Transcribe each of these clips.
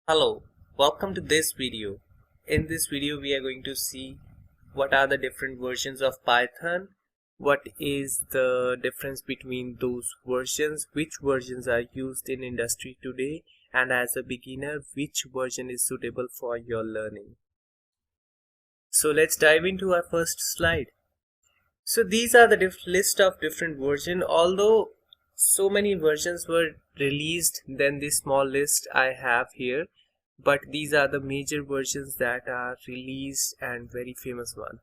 Hello, welcome to this video. In this video we are going to see what are the different versions of Python, what is the difference between those versions, which versions are used in industry today, and as a beginner which version is suitable for your learning. So let's dive into our first slide. So these are the list of different versions. Although so many versions were released than this small list I have here, but these are the major versions that are released and very famous one.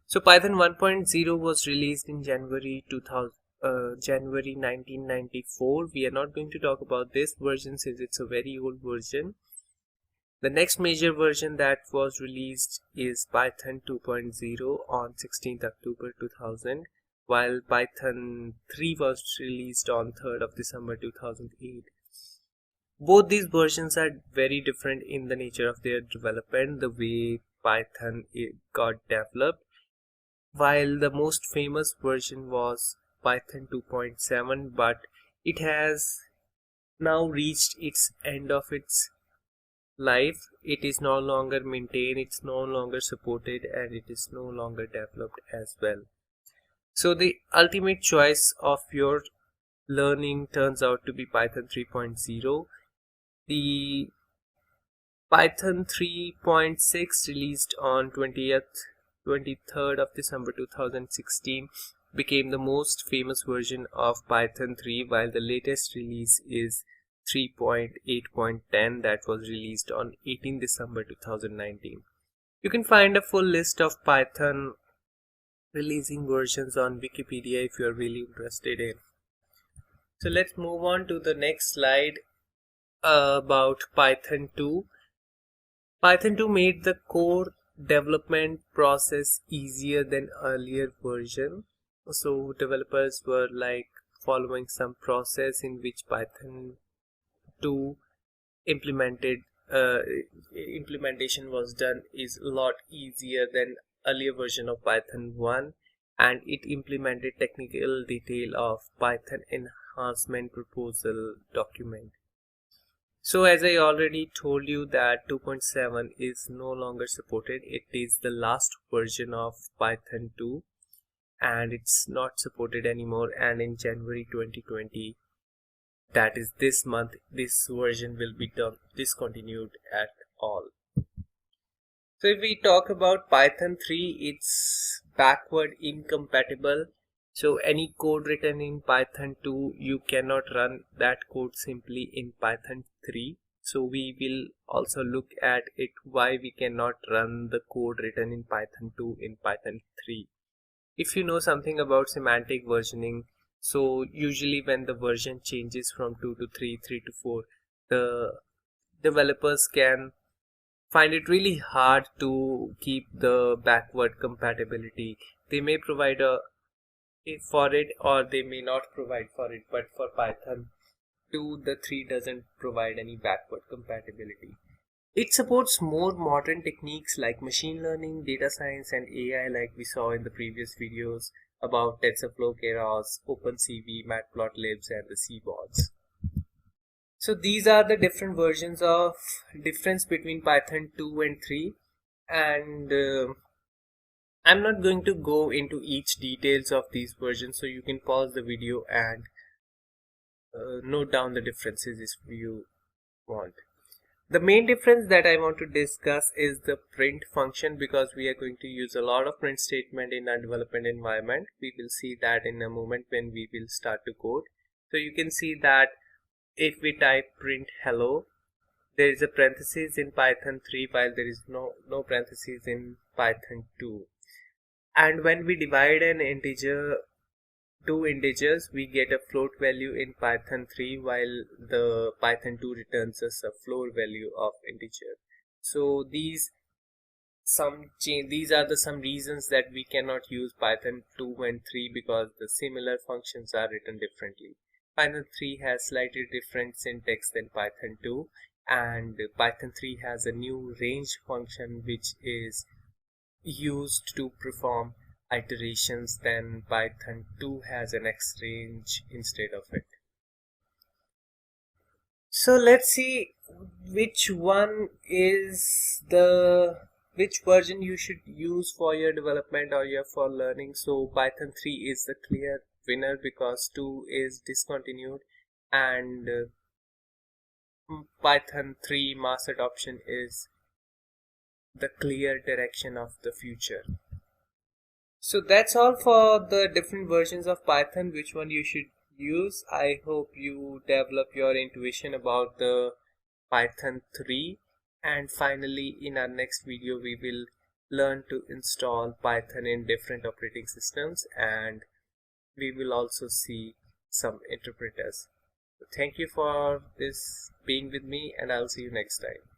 So Python 1.0 was released in January 1994. We are not going to talk about this version since it's a very old version. The next major version that was released is Python 2.0 on 16th October 2000, while Python 3 was released on 3rd of December 2008. Both these versions are very different in the nature of their development, the way Python got developed. While the most famous version was Python 2.7, but it has now reached its end of its life. It is no longer maintained, it's no longer supported, and it is no longer developed as well. So the ultimate choice of your learning turns out to be Python 3.0. The Python 3.6 released on 23rd of December 2016 became the most famous version of Python 3, while the latest release is 3.8.10 that was released on 18 December 2019. You can find a full list of Python releasing versions on Wikipedia if you are really interested in. So let's move on to the next slide about Python 2. Python 2 made the core development process easier than earlier version. So developers were like following some process in which Python 2 implementation was done is a lot easier than earlier version of Python 1, and it implemented technical detail of Python enhancement proposal document. So as I already told you that 2.7 is no longer supported. It is the last version of Python 2 and it's not supported anymore, and in January 2020, that is this month, this version will be discontinued at all. So if we talk about Python 3, it's backward incompatible. So any code written in Python 2, you cannot run that code simply in Python 3. So we will also look at it why we cannot run the code written in Python 2 in Python 3. If you know something about semantic versioning, so usually when the version changes from 2 to 3, 3 to 4, the developers can find it really hard to keep the backward compatibility. They may provide for it or they may not provide for it, but for Python 2 the 3 doesn't provide any backward compatibility. It supports more modern techniques like machine learning, data science, and AI, like we saw in the previous videos about TensorFlow, Keras, OpenCV, Matplotlibs, and the Cbots. So these are the different versions of difference between Python 2 and 3, and I'm not going to go into each details of these versions, so you can pause the video and note down the differences if you want. The main difference that I want to discuss is the print function, because we are going to use a lot of print statement in our development environment. We will see that in a moment when we will start to code. So you can see that if we type print hello, there is a parenthesis in Python 3 while there is no parenthesis in Python 2. And when we divide an integer, two integers, we get a float value in Python 3 while the Python 2 returns us a floor value of integer. So these are the some reasons that we cannot use Python 2 and 3, because the similar functions are written differently. Python 3 has slightly different syntax than Python 2, and Python 3 has a new range function which is used to perform iterations, then Python 2 has an X range instead of it. So let's see which one is the which version you should use for your development or your for learning. So Python 3 is the clear winner because 2 is discontinued, and Python 3 mass adoption is the clear direction of the future. So that's all for the different versions of Python, which one you should use. I hope you develop your intuition about the Python 3, and finally in our next video we will learn to install Python in different operating systems, and we will also see some interpreters. So thank you for this being with me, and I'll see you next time.